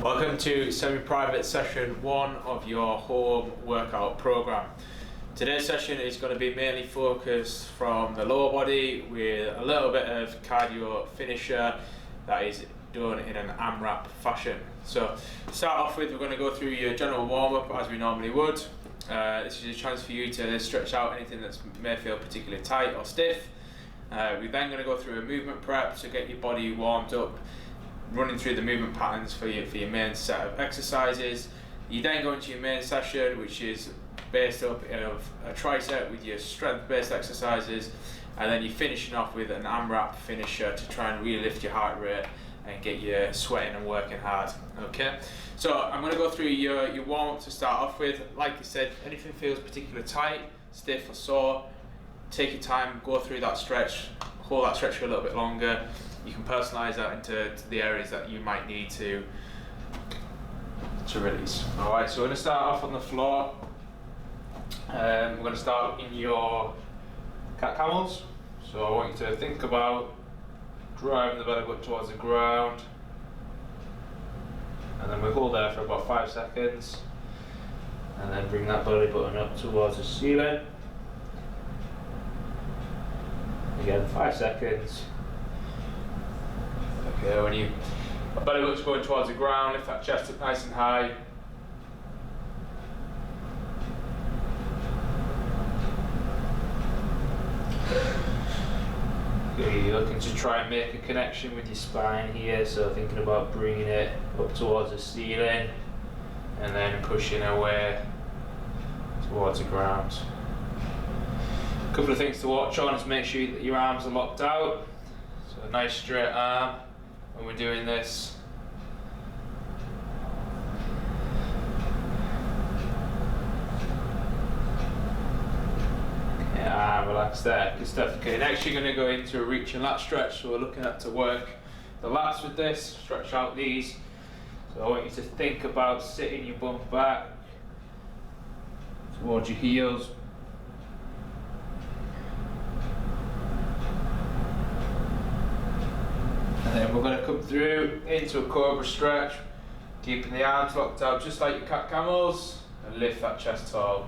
Welcome to semi-private session 1 of your home workout program. Today's session is going to be mainly focused from the lower body with a little bit of cardio finisher that is done in an AMRAP fashion. So to start off with, we're going to go through your general warm-up as we normally would. This is a chance for you to stretch out anything that may feel particularly tight or stiff. We're then going to go through a movement prep to get your body warmed up, running through the movement patterns for your main set of exercises. You then go into your main session, which is based up of a tricep with your strength-based exercises, and then you're finishing off with an AMRAP finisher to try and really lift your heart rate and get you sweating and working hard. Okay, so I'm going to go through your warm-up to start off with. Like I said, anything feels particularly tight, stiff or sore, take your time, go through that stretch, hold that stretch for a little bit longer. You can personalise that into the areas that you might need to release. Alright, so we're going to start off on the floor. We're going to start in your cat camels. So I want you to think about driving the belly button towards the ground, and then we hold there for about 5 seconds, and then bring that belly button up towards the ceiling. Again, 5 seconds. Okay, when your belly button's going towards the ground, lift that chest up nice and high. Okay, you're looking to try and make a connection with your spine here, so thinking about bringing it up towards the ceiling and then pushing away towards the ground. A couple of things to watch on is make sure that your arms are locked out. So a nice straight arm when we're doing this. Yeah, relax there, good stuff. Okay, next you're going to go into a reach and lat stretch. So we're looking at to work the lats with this, stretch out these. So I want you to think about sitting your bum back towards your heels. And then we're going to come through into a cobra stretch, keeping the arms locked out just like your cat camels, and lift that chest tall.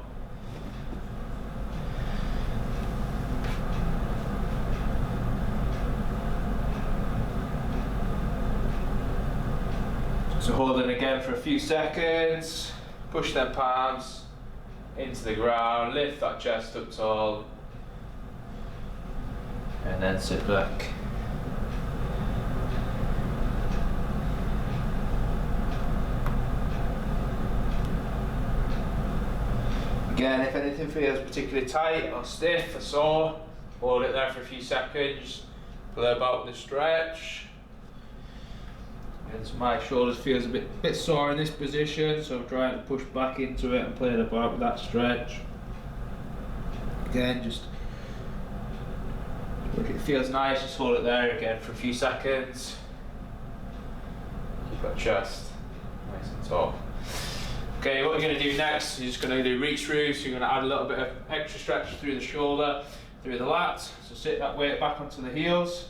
So hold it again for a few seconds, push them palms into the ground, lift that chest up tall, and then sit back. Again, if anything feels particularly tight or stiff or sore, hold it there for a few seconds, play about with the stretch. And so my shoulders feels a bit sore in this position, so I'm trying to push back into it and play about with that stretch. Again, just if it feels nice, just hold it there again for a few seconds. Keep that chest nice and tall. Okay, what we're going to do next is just going to do reach through, so you're going to add a little bit of extra stretch through the shoulder, through the lats. So sit that weight back onto the heels,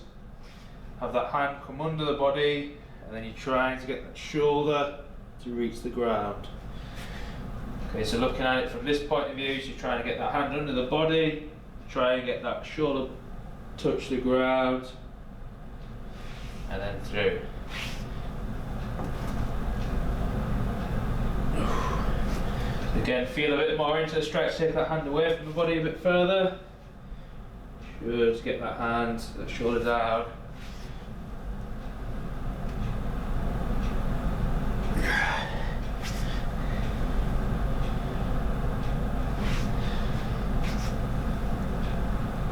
have that hand come under the body, and then you're trying to get that shoulder to reach the ground. Okay, so looking at it from this point of view, so you're trying to get that hand under the body, try and get that shoulder touch the ground, and then through. Again, feel a bit more into the stretch, take that hand away from the body a bit further. Just get that hand, that shoulder down.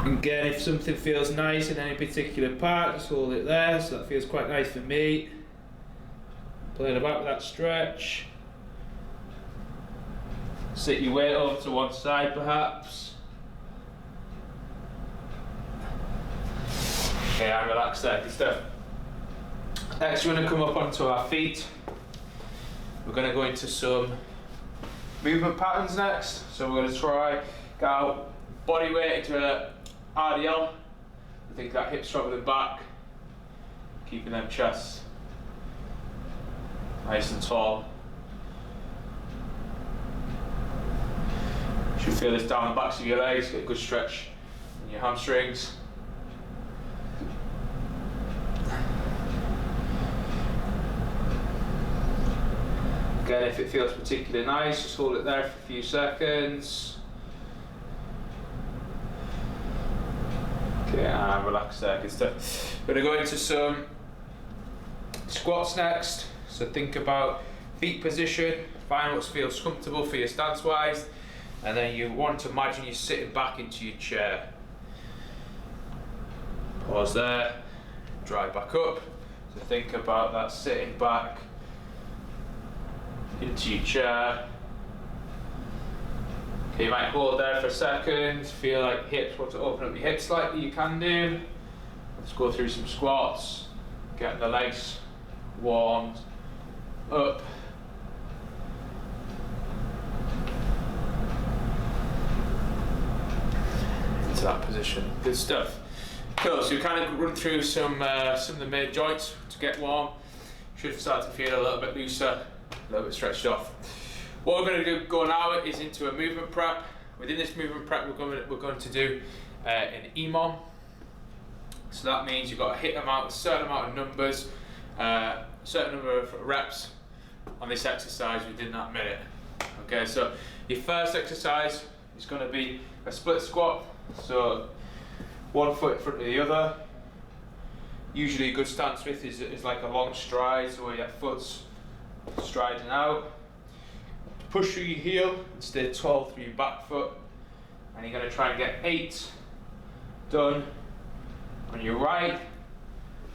Again, if something feels nice in any particular part, just hold it there. So that feels quite nice for me. Playing about with that stretch. Sit your weight over to one side perhaps. Okay, I'm relaxed there, good stuff. Next we're going to come up onto our feet. We're going to go into some movement patterns next. So we're going to try get our body weight into a RDL. I think that hip stroke with the back, keeping them chests nice and tall. You should feel this down the backs of your legs, get a good stretch in your hamstrings. Again, if it feels particularly nice, just hold it there for a few seconds. Okay, and relax there, good stuff. We're going to go into some squats next. So think about feet position, find what feels comfortable for you stance wise, and then you want to imagine you're sitting back into your chair. Pause there, drive back up. So think about that sitting back into your chair. Okay, you might hold there for a second, feel like hips, want to open up your hips slightly, you can do. Let's go through some squats, get the legs warmed up. Into that position, good stuff. Cool, so we kind of run through some of the main joints to get warm. Should start to feel a little bit looser, a little bit stretched off. What we're going to go now is into a movement prep. Within this movement prep, we're going to do an EMOM. So that means you've got to hit a certain amount of numbers, certain number of reps on this exercise within that minute. Okay, so your first exercise is going to be a split squat. So one foot in front of the other. Usually a good stance width is like a long stride, so where your foot's striding out. Push through your heel and stay tall through your back foot. And you're going to try and get 8 done on your right,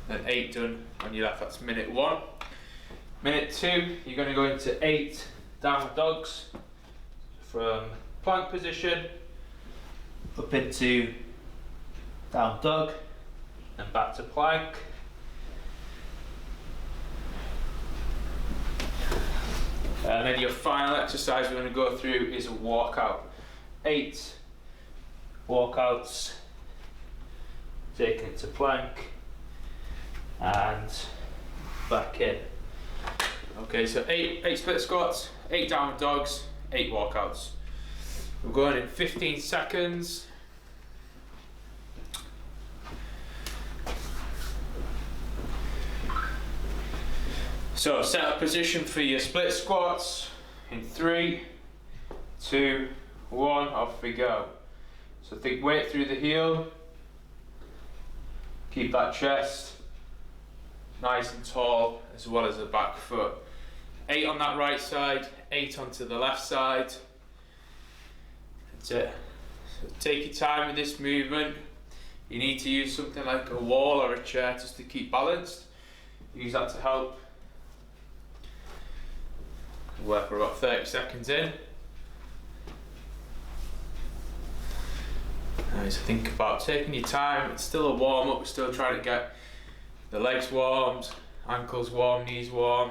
and 8 done on your left. That's minute 1. Minute 2, you're going to go into 8 downward dogs from plank position up into down dog and back to plank. And then your final exercise we're going to go through is a walkout. 8 walkouts, taking it to plank and back in. Okay, so 8 split squats, 8 downward dogs, 8 walkouts. We're going in 15 seconds. So set a position for your split squats in 3, 2, 1, off we go. So think weight through the heel, keep that chest nice and tall as well as the back foot. 8 on that right side, 8 onto the left side. That's it. So take your time with this movement. You need to use something like a wall or a chair just to keep balanced. Use that to help. Work for about 30 seconds in. Nice. Think about taking your time. It's still a warm up. We're still trying to get the legs warmed, ankles warm, knees warm.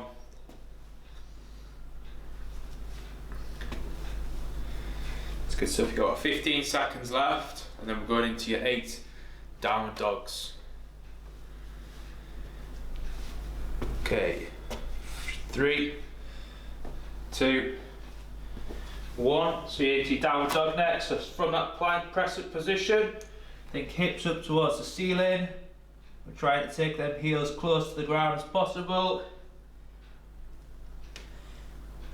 It's good stuff. You've got 15 seconds left, and then we're going into your 8 downward dogs. Okay. 3, 2, 1. So you're into your downward dog next. So from that plank press up position, think hips up towards the ceiling. We're trying to take them heels close to the ground as possible.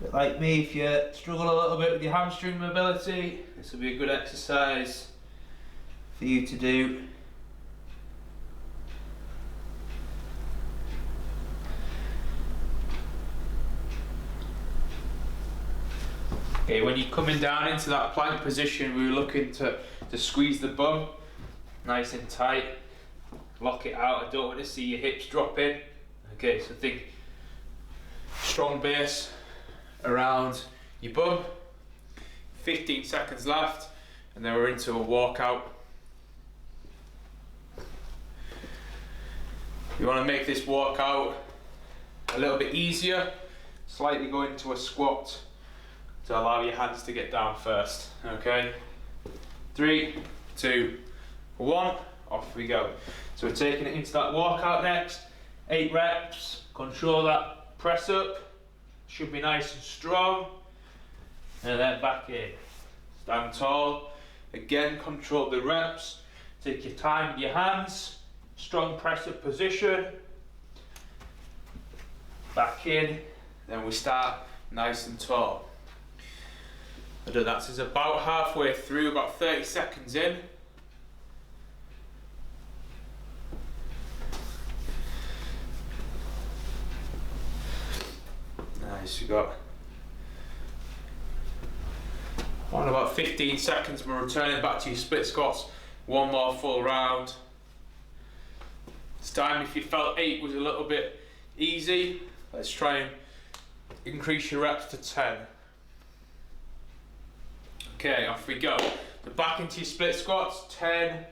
Bit like me, if you struggle a little bit with your hamstring mobility, this will be a good exercise for you to do. Okay, when you're coming down into that plank position, we were looking to squeeze the bum nice and tight. Lock it out. I don't want to see your hips drop in. Okay, so think strong base around your bum. 15 seconds left, and then we're into a walkout. You want to make this walkout a little bit easier. Slightly go into a squat to allow your hands to get down first. Okay, 3, 2, 1, off we go. So we're taking it into that walkout next. 8 reps, control that press up, should be nice and strong. And then back in. Stand tall. Again, control the reps. Take your time with your hands. Strong press up position. Back in. Then we start nice and tall. I do that since about halfway through, about 30 seconds in. Nice, you got on about 15 seconds. We're returning back to your split squats. One more full round. This time, if you felt 8 was a little bit easy, let's try and increase your reps to 10. Okay, off we go. So back into your split squats, 10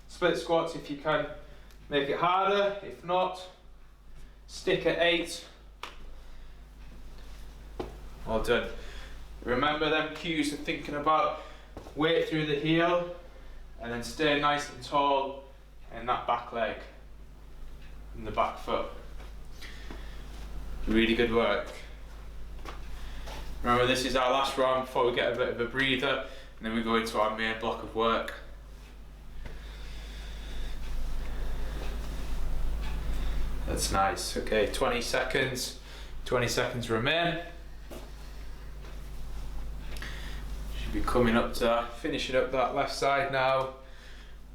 split squats if you can make it harder. If not, stick at 8. Well done. Remember them cues of thinking about weight through the heel and then stay nice and tall in that back leg and the back foot. Really good work. Remember, this is our last round before we get a bit of a breather, and then we go into our main block of work. That's nice. Okay, 20 seconds. 20 seconds remain. Should be coming up to finishing up that left side now.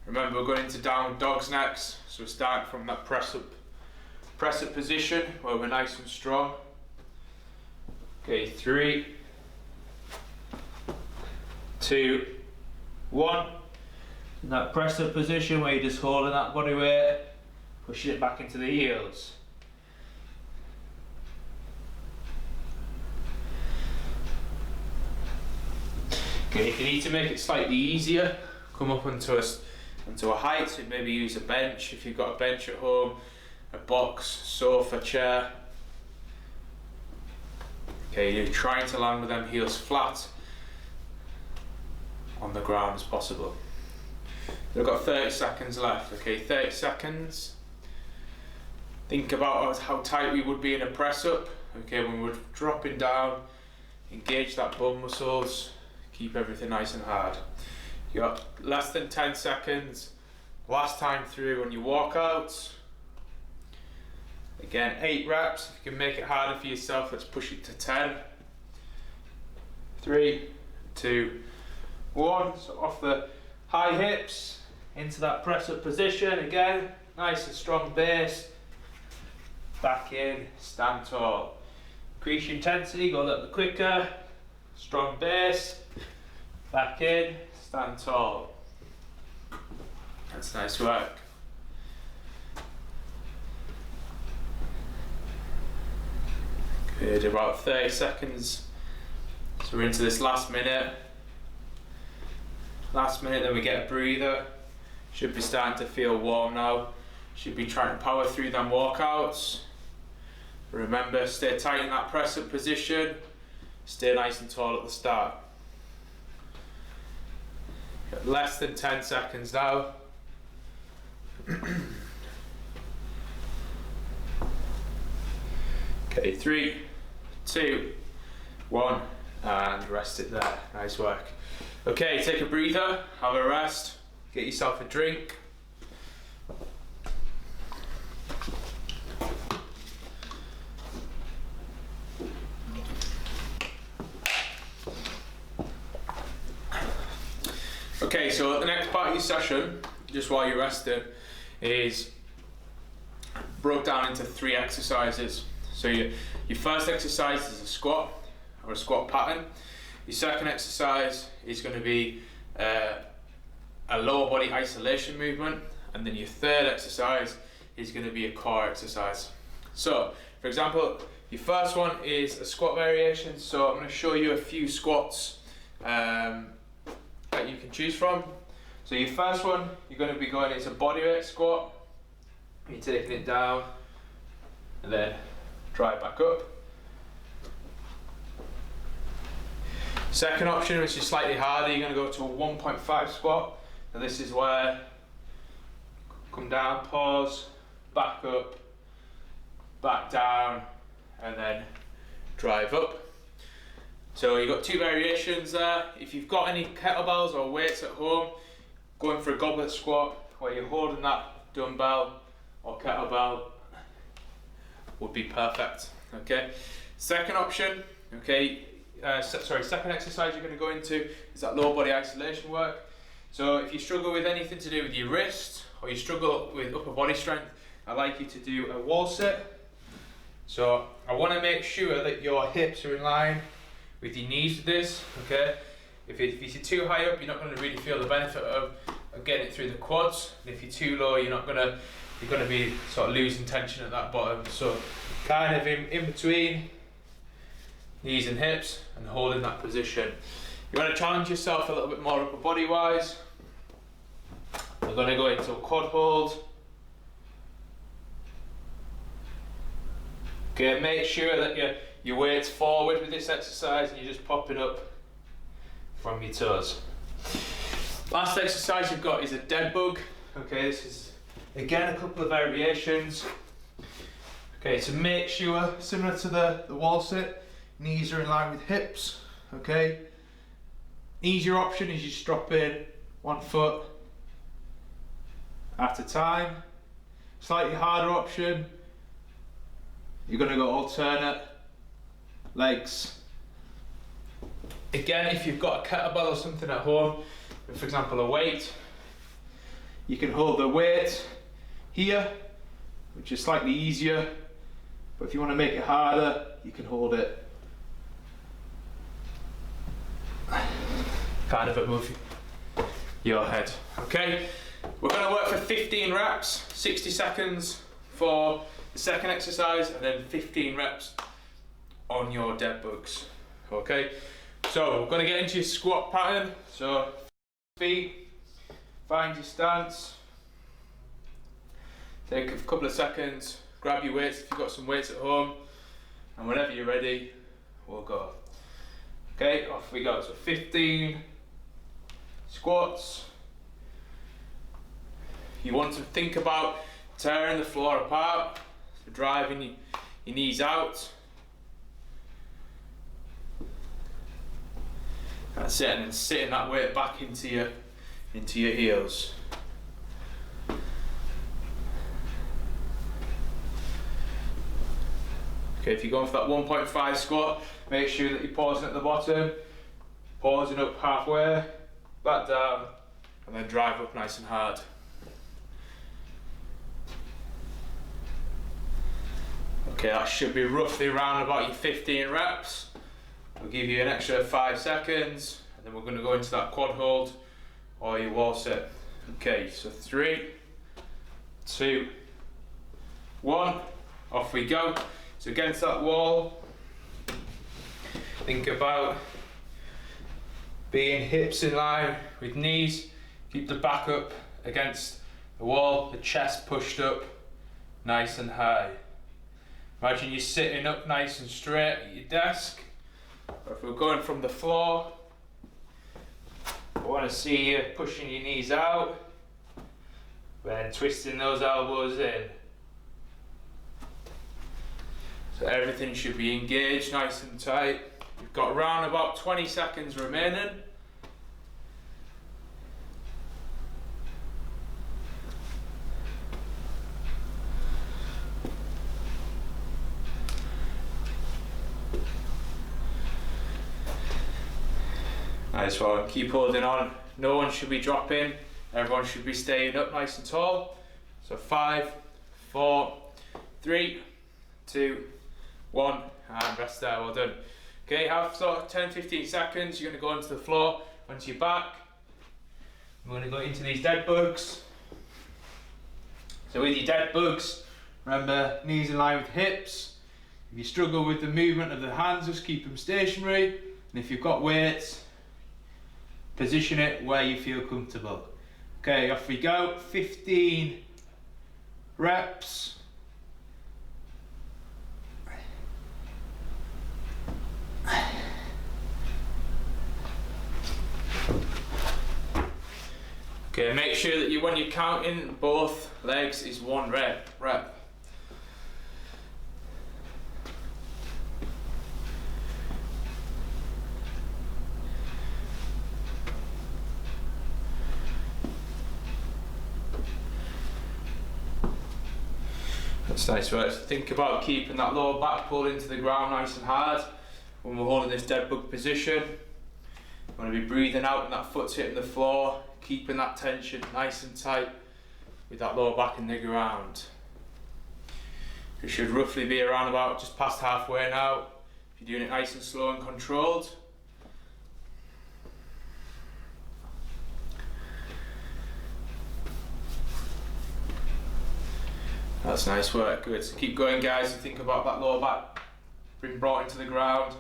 Remember, we're going into down dogs next, so we're starting from that press up position where we're nice and strong. Okay, 3, 2, 1. In that press up position where you're just holding that body weight, pushing it back into the heels. Okay, if you need to make it slightly easier, come up onto a height, so maybe use a bench if you've got a bench at home, a box, sofa, chair. Okay, you're trying to land with them heels flat on the ground as possible. We've got 30 seconds left. Okay, 30 seconds. Think about how tight we would be in a press up. Okay, when we're dropping down, engage that bum muscles, keep everything nice and hard. You got less than 10 seconds. Last time through on your walkouts. Again, 8 reps. If you can make it harder for yourself, let's push it to 10. 3, 2, 1. So off the high hips, into that press up position. Again, nice and strong base. Back in, stand tall. Increase your intensity, go a little bit quicker. Strong base. Back in, stand tall. That's nice work. Good, about 30 seconds. So we're into this last minute. Last minute, then we get a breather. Should be starting to feel warm now. Should be trying to power through them walkouts. Remember, stay tight in that press up position. Stay nice and tall at the start. Got less than 10 seconds now. Okay, 3, 2, 1, and rest it there. Nice work. Okay, take a breather, have a rest, get yourself a drink. Okay, so the next part of your session, just while you're resting, is broke down into 3 exercises. So your first exercise is a squat, or a squat pattern. Your second exercise is going to be a lower body isolation movement, and then your third exercise is going to be a core exercise. So, for example, your first one is a squat variation. So I'm going to show you a few squats that you can choose from. So your first one, you're going to be going into a bodyweight squat. You're taking it down, and then drive back up. Second option, which is slightly harder, you're going to go to a 1.5 squat. And this is where come down, pause, back up, back down, and then drive up. So you've got two variations there. If you've got any kettlebells or weights at home, going for a goblet squat where you're holding that dumbbell or kettlebell would be perfect. Okay. Second option, okay, second exercise you're going to go into is that lower body isolation work. So if you struggle with anything to do with your wrist or you struggle with upper body strength, I'd like you to do a wall sit. So I want to make sure that your hips are in line with your knees with this, okay? If you're too high up, you're not going to really feel the benefit of getting it through the quads. And if you're too low, you're going to be sort of losing tension at that bottom. So kind of in between knees and hips and holding that position. You want to challenge yourself a little bit more upper body wise. We're going to go into a quad hold. Okay, make sure that your weight's forward with this exercise and you're just popping up from your toes. Last exercise you've got is a dead bug. Okay, this is again a couple of variations. Okay, so make sure, similar to the wall sit, knees are in line with hips. Okay, easier option is you just drop in one foot at a time. Slightly harder option, you're going to go alternate legs. Again, if you've got a kettlebell or something at home, for example a weight, you can hold the weight here, which is slightly easier, but if you want to make it harder, you can hold it kind of above your head. Okay, we're going to work for 15 reps, 60 seconds for the second exercise, and then 15 reps on your dead bugs. Okay, so we're going to get into your squat pattern. So feet, find your stance, take a couple of seconds, grab your weights if you've got some weights at home, and whenever you're ready, we'll go. Okay, off we go. So 15 squats. You want to think about tearing the floor apart, so driving your knees out. That's it, and then sitting that weight back into your heels. Okay, if you're going for that 1.5 squat, make sure that you're pausing at the bottom, pausing up halfway, back down, and then drive up nice and hard. Okay, that should be roughly around about your 15 reps. We'll give you an extra 5 seconds, and then we're going to go into that quad hold or your wall sit. Okay, so 3, 2, 1, off we go. So against that wall, think about being hips in line with knees. Keep the back up against the wall, the chest pushed up nice and high. Imagine you're sitting up nice and straight at your desk. Or if we're going from the floor, I want to see you pushing your knees out, then twisting those elbows in. So everything should be engaged nice and tight. You've got around about 20 seconds remaining. Nice one, keep holding on. No one should be dropping. Everyone should be staying up nice and tall. So 5, 4, 3, 2, 1, and rest there, well done. Okay, have sort of 10-15 seconds. You're going to go onto the floor, onto your back. We're going to go into these dead bugs. So with your dead bugs, remember knees in line with hips. If you struggle with the movement of the hands, just keep them stationary. And if you've got weights, position it where you feel comfortable. Okay, off we go. 15 reps. Okay, make sure that when you're counting both legs is 1 rep. That's nice work. So think about keeping that lower back pulled into the ground nice and hard when we're holding this dead bug position. You want to be breathing out when that foot's hitting the floor, keeping that tension nice and tight with that lower back in the ground. You should roughly be around about just past halfway now. If you're doing it nice and slow and controlled. That's nice work, good. So keep going, guys, and think about that lower back being brought into the ground.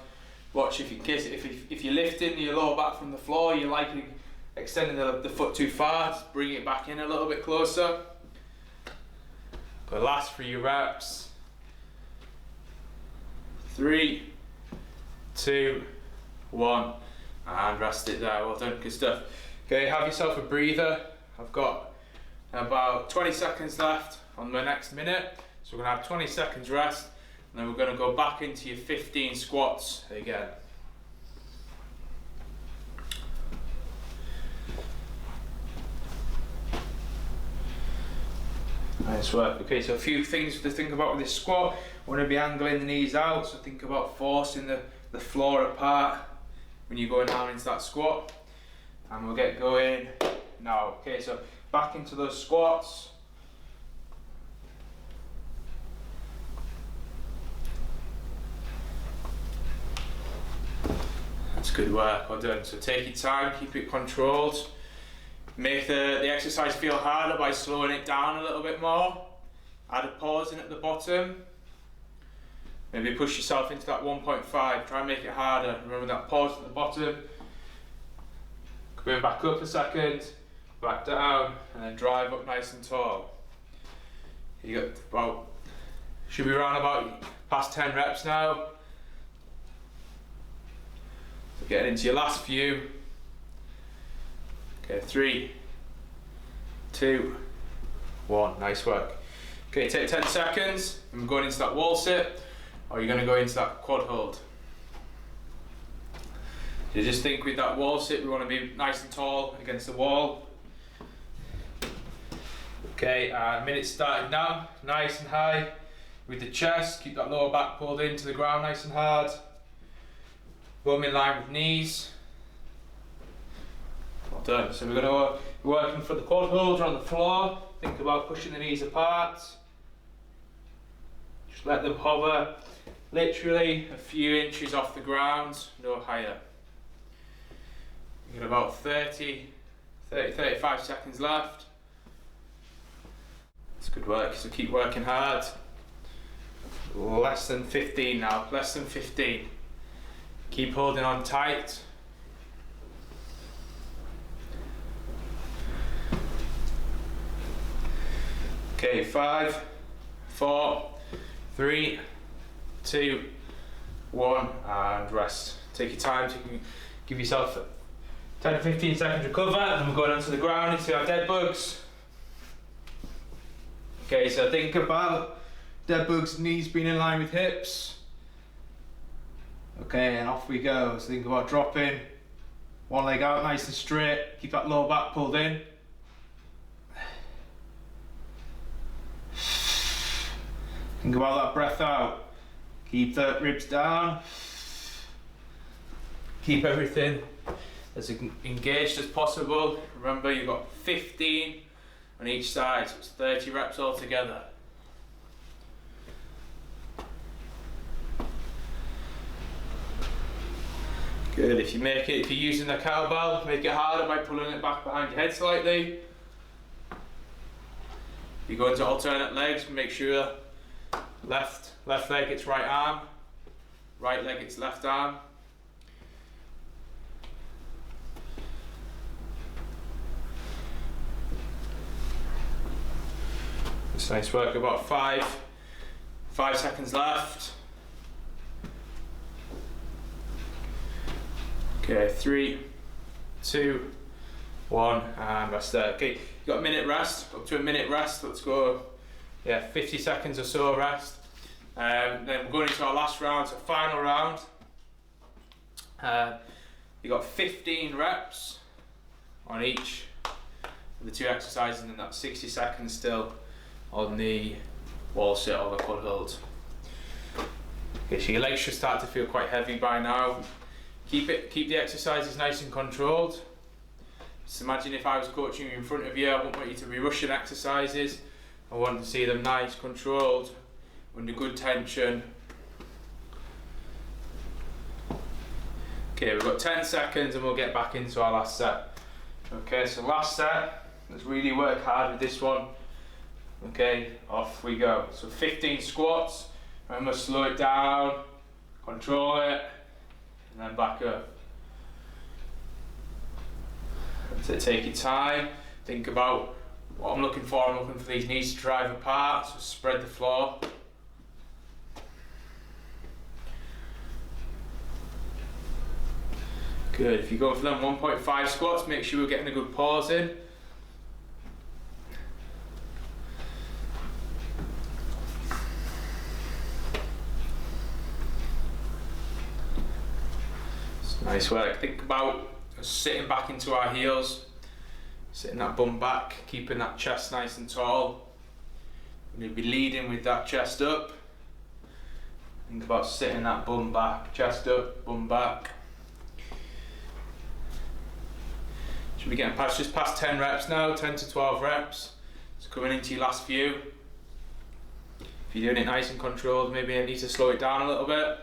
Watch if you're lifting your lower back from the floor, you're likely extending the foot too far, just bring it back in a little bit closer. The last 3 reps. 3, 2, 1, and rest it there. Well done, good stuff. Okay, have yourself a breather. I've got about 20 seconds left on the next minute, so we're gonna have 20 seconds rest, and then we're gonna go back into your 15 squats again. Nice work. Okay, so a few things to think about with this squat. We want to be angling the knees out, so think about forcing the floor apart when you're going down into that squat. And we'll get going now. Okay, so back into those squats. That's good work, well done. So take your time, keep it controlled. Make the exercise feel harder by slowing it down a little bit more. Add a pause in at the bottom. Maybe push yourself into that 1.5, try and make it harder. Remember that pause at the bottom. Going back up a second, back down, and then drive up nice and tall. You got about, should be around about past 10 reps now. So getting into your last few. Okay, 3, 2, 1, nice work. Okay, take 10 seconds, and we're going into that wall sit, or you're going to go into that quad hold. So just think with that wall sit, we want to be nice and tall against the wall. Okay, minute starting now, nice and high with the chest, keep that lower back pulled into the ground nice and hard. Bum in line with knees. Well done. So we're going to be working for the quad holder on the floor. Think about pushing the knees apart. Just let them hover literally a few inches off the ground, no higher. You've got about 35 seconds left. It's good work, so keep working hard. Less than 15 now, less than 15. Keep holding on tight. Okay, 5, 4, 3, 2, 1, and rest. Take your time to give yourself 10 to 15 seconds recover, and then we're going onto the ground into our dead bugs. Okay, so think about dead bugs, knees being in line with hips. Okay, and off we go. So think about dropping one leg out nice and straight, keep that lower back pulled in. Think about that breath out. Keep the ribs down. Keep everything as engaged as possible. Remember, you've got 15 on each side, so it's 30 reps altogether. Good, if you're using the cowbell, make it harder by pulling it back behind your head slightly. You go into alternate legs, make sure left leg it's right arm, right leg it's left arm. It's nice work, about 5 seconds left. Okay, 3, 2, 1, and rest there. Okay, you got a minute rest, up to a minute rest. Let's go, 50 seconds or so rest. Then we're going into our last round, so final round. You got 15 reps on each of the two exercises, and then that's 60 seconds still on the wall sit or the quad hold. Okay, so your legs should start to feel quite heavy by now. Keep the exercises nice and controlled. Just imagine if I was coaching you in front of you, I wouldn't want you to be rushing exercises. I want to see them nice, controlled, under good tension. Okay, we've got 10 seconds and we'll get back into our last set. Okay, so last set, let's really work hard with this one. Okay, off we go. So 15 squats, remember slow it down, control it, and then back up. So take your time, think about what I'm looking for. I'm looking for these knees to drive apart, so spread the floor. Good, if you go for them 1.5 squats, make sure we're getting a good pause in. Nice work. Think about sitting back into our heels, sitting that bum back, keeping that chest nice and tall. You'll be leading with that chest up. Think about sitting that bum back, chest up, bum back. Should be getting just past 10 reps now, 10 to 12 reps. So coming into your last few. If you're doing it nice and controlled, maybe you need to slow it down a little bit.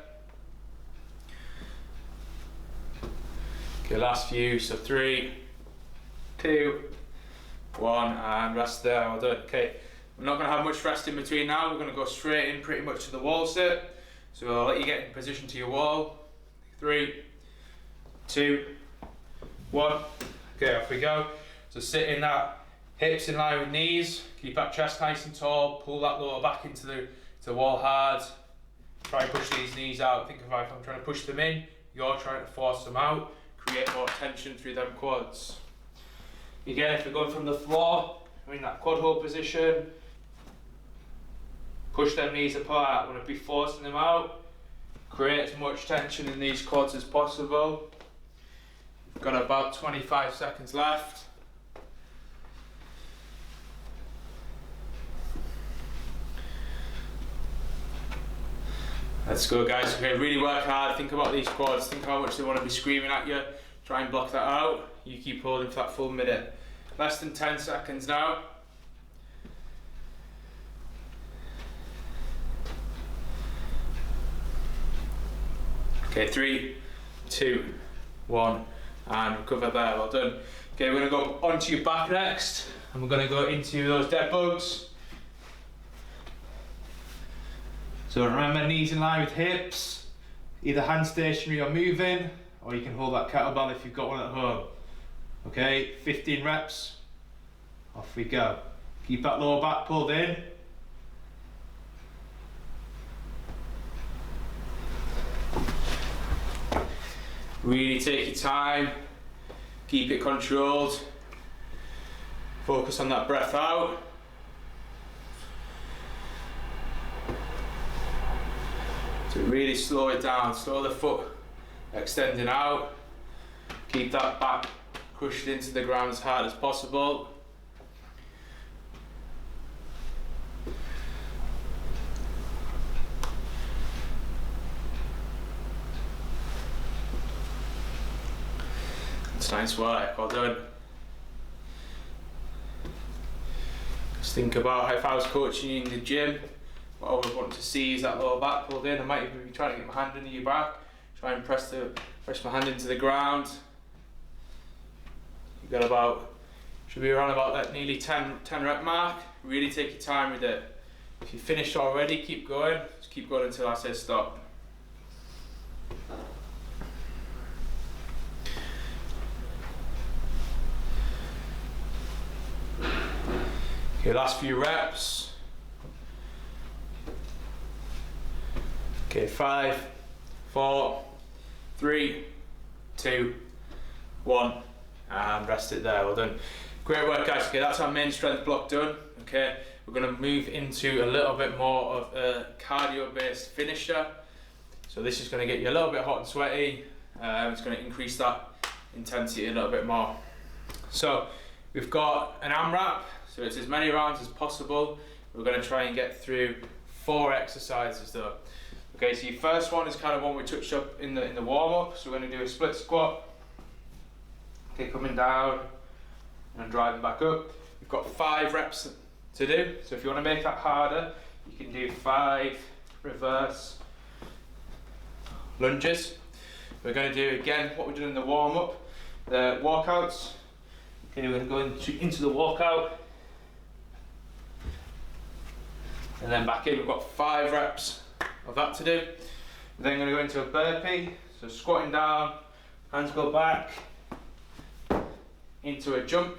Okay, last few, so 3, 2, 1, and rest there, well done. Okay, we're not going to have much rest in between now, we're going to go straight in pretty much to the wall sit. So I'll let you get in position to your wall. 3, 2, 1. Okay, off we go. So sit in that, hips in line with knees, keep that chest nice and tall, pull that lower back into the wall hard. Try and push these knees out. Think of if I'm trying to push them in, you're trying to force them out. Create more tension through them quads. Again, if you're going from the floor, we're in that quad hold position. Push them knees apart. I want to be forcing them out. Create as much tension in these quads as possible. We've got about 25 seconds left. Let's go, guys. Okay, really work hard. Think about these quads. Think how much they want to be screaming at you. Try and block that out. You keep holding for that full minute. Less than 10 seconds now. Okay, 3, 2, 1, and recover there. Well done. Okay, we're going to go onto your back next, and we're going to go into those dead bugs. So remember, knees in line with hips, either hand stationary or moving, or you can hold that kettlebell if you've got one at home. Okay, 15 reps, off we go. Keep that lower back pulled in. Really take your time, keep it controlled, focus on that breath out. So really slow it down, slow the foot extending out, keep that back crushed into the ground as hard as possible. That's nice work, well done. Just think about if I was coaching you in the gym, what I would want to see is that lower back pulled in. I might even be trying to get my hand under your back, try and press my hand into the ground. You've got about, should be around about that nearly 10 rep mark. Really take your time with it. If you finished already, keep going. Just keep going until I say stop. Okay, last few reps. Okay, 5, 4, 3, 2, 1, and rest it there. Well done. Great work, guys. Okay, that's our main strength block done. Okay, we're going to move into a little bit more of a cardio-based finisher. So this is going to get you a little bit hot and sweaty. It's going to increase that intensity a little bit more. So we've got an AMRAP. So it's as many rounds as possible. We're going to try and get through 4 exercises though. Okay, so your first one is kind of one we touched up in the warm-up. So we're going to do a split squat. Okay, coming down and driving back up. We've got 5 reps to do. So if you want to make that harder, you can do 5 reverse lunges. We're going to do again what we did in the warm-up, the walkouts. Okay, we're going to go into the walkout and then back in. We've got 5 reps of that to do. We're then going to go into a burpee, so squatting down, hands go back, into a jump.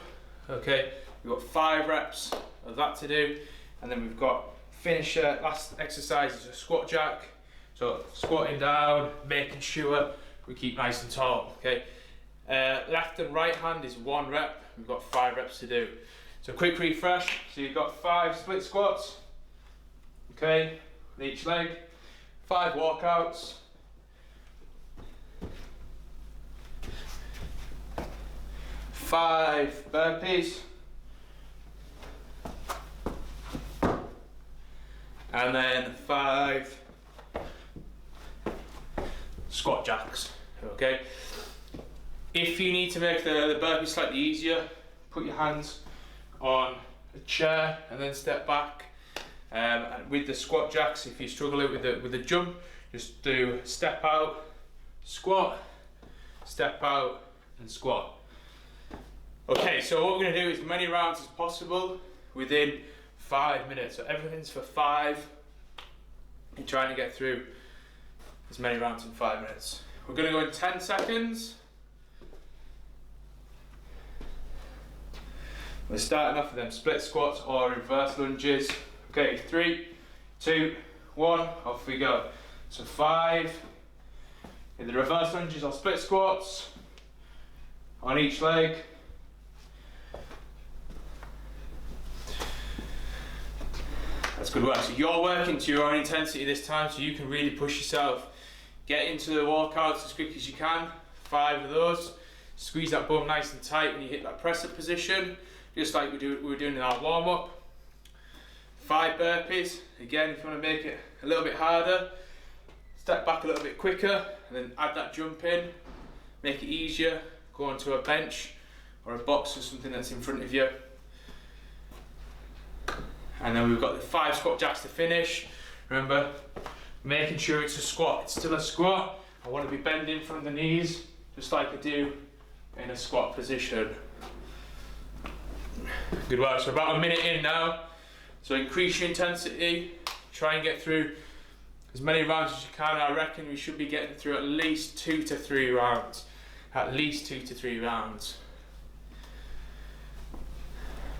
Okay, we've got 5 reps of that to do, and then we've got finisher. Last exercise is a squat jack, so squatting down, making sure we keep nice and tall. Okay, left and right hand is 1 rep. We've got 5 reps to do. So quick refresh. So you've got 5 split squats, okay, with each leg, 5 walkouts, 5 burpees, and then 5 squat jacks. Okay, if you need to make the burpee slightly easier, put your hands on a chair and then step back. And with the squat jacks, if you're struggling with the jump, just do step out, squat, step out, and squat. Okay, so what we're going to do is as many rounds as possible within 5 minutes. So everything's for 5. You're trying to get through as many rounds in 5 minutes. We're going to go in 10 seconds. We're starting off with them split squats or reverse lunges. Okay, 3, 2, 1, off we go. So 5 in the reverse lunges or split squats on each leg. That's good work. So you're working to your own intensity this time, so you can really push yourself. Get into the walkouts as quick as you can. 5 of those. Squeeze that bum nice and tight when you hit that press up position, just like we were doing in our warm up. 5 burpees. Again, if you want to make it a little bit harder, step back a little bit quicker and then add that jump in. Make it easier. Go onto a bench or a box or something that's in front of you. And then we've got the 5 squat jacks to finish. Remember, making sure it's a squat. It's still a squat. I want to be bending from the knees, just like I do in a squat position. Good work. So about a minute in now. So increase your intensity. Try and get through as many rounds as you can. I reckon we should be getting through at least 2 to 3 rounds. At least 2 to 3 rounds.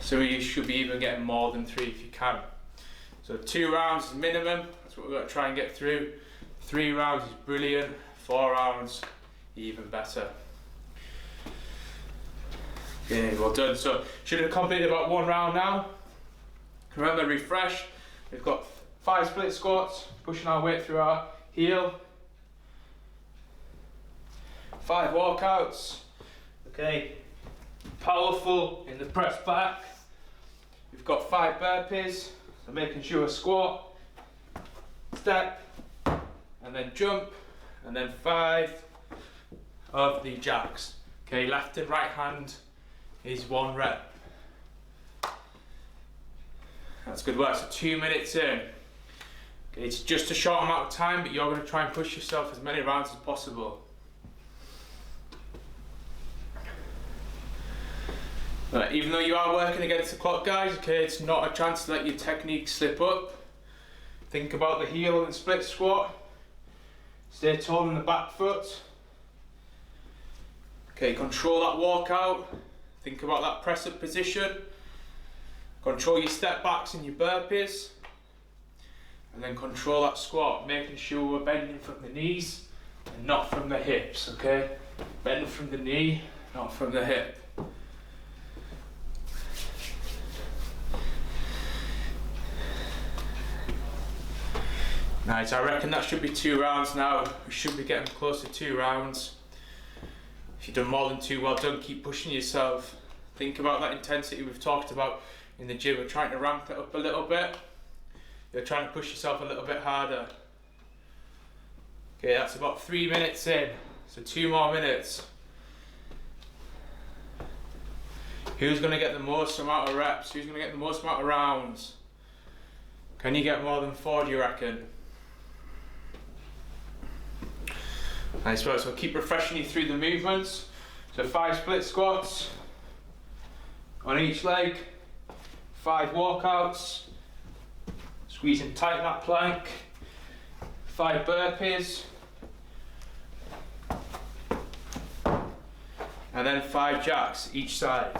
So you should be even getting more than 3 if you can. So 2 rounds is minimum. That's what we've got to try and get through. 3 rounds is brilliant. 4 rounds, even better. Okay, well done. So should have completed about 1 round now. Remember, refresh. We've got 5 split squats, pushing our weight through our heel. 5 walkouts. Okay, powerful in the press back. We've got 5 burpees, so making sure squat, step, and then jump, and then 5 of the jacks. Okay, left and right hand is 1 rep. That's good work. So 2 minutes in. Okay, it's just a short amount of time, but you're going to try and push yourself as many rounds as possible. Even though you are working against the clock, guys, okay, it's not a chance to let your technique slip up. Think about the heel and the split squat. Stay tall in the back foot. Okay, control that walkout. Think about that press up position. Control your step backs and your burpees. And then control that squat, making sure we're bending from the knees and not from the hips, okay? Bend from the knee, not from the hip. Nice, I reckon that should be 2 rounds now. We should be getting close to 2 rounds. If you've done more than 2, well done, keep pushing yourself. Think about that intensity we've talked about in the gym, we're trying to ramp it up a little bit. You're trying to push yourself a little bit harder. Okay, that's about 3 minutes in, so 2 more minutes. Who's going to get the most amount of reps? Who's going to get the most amount of rounds? Can you get more than 4, do you reckon? Nice work, so keep refreshing you through the movements. So 5 split squats on each leg, 5 walkouts, squeezing tight that plank, 5 burpees, and then 5 jacks each side.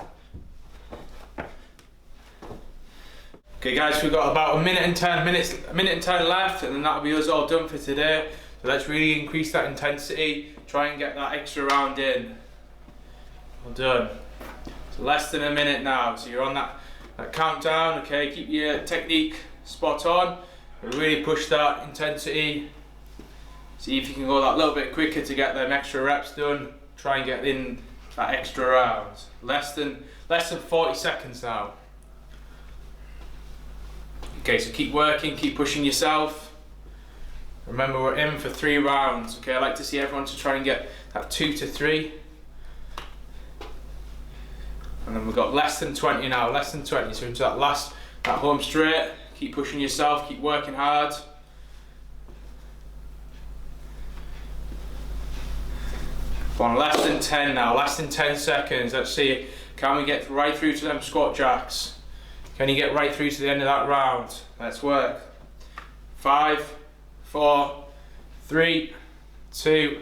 Okay guys, we've got about a minute and 10 left, and then that'll be us all done for today. So let's really increase that intensity, try and get that extra round in. Well done. So less than a minute now, so you're on that countdown. Okay, keep your technique spot on, really push that intensity. See if you can go that little bit quicker to get them extra reps done. Try and get in that extra round. Less than 40 seconds now. Okay, so keep working, keep pushing yourself. Remember, we're in for 3 rounds. Okay, I like to see everyone to try and get that 2 to 3. And then we've got less than 20 now, less than 20. So into that home straight. Keep pushing yourself, keep working hard. On less than 10 now, less than 10 seconds. Let's see, can we get right through to them squat jacks? Can you get right through to the end of that round? Let's work. 5, 4, 3, 2,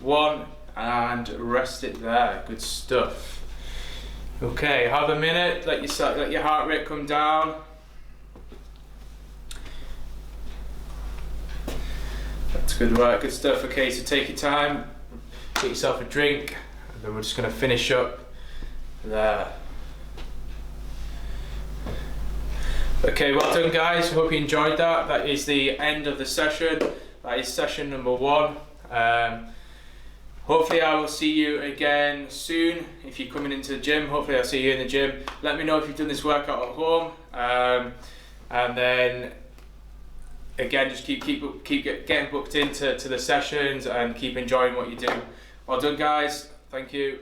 1, and rest it there. Good stuff. Okay, have a minute, let your heart rate come down. That's good work, good stuff. Okay, so take your time, get yourself a drink, and then we're just going to finish up there. Okay, well done guys, hope you enjoyed that. That is the end of the session. That is session number 1. Hopefully I will see you again soon. If you're coming into the gym, hopefully I'll see you in the gym. Let me know if you've done this workout at home. And then again, just keep getting booked into the sessions and keep enjoying what you do. Well done guys, thank you.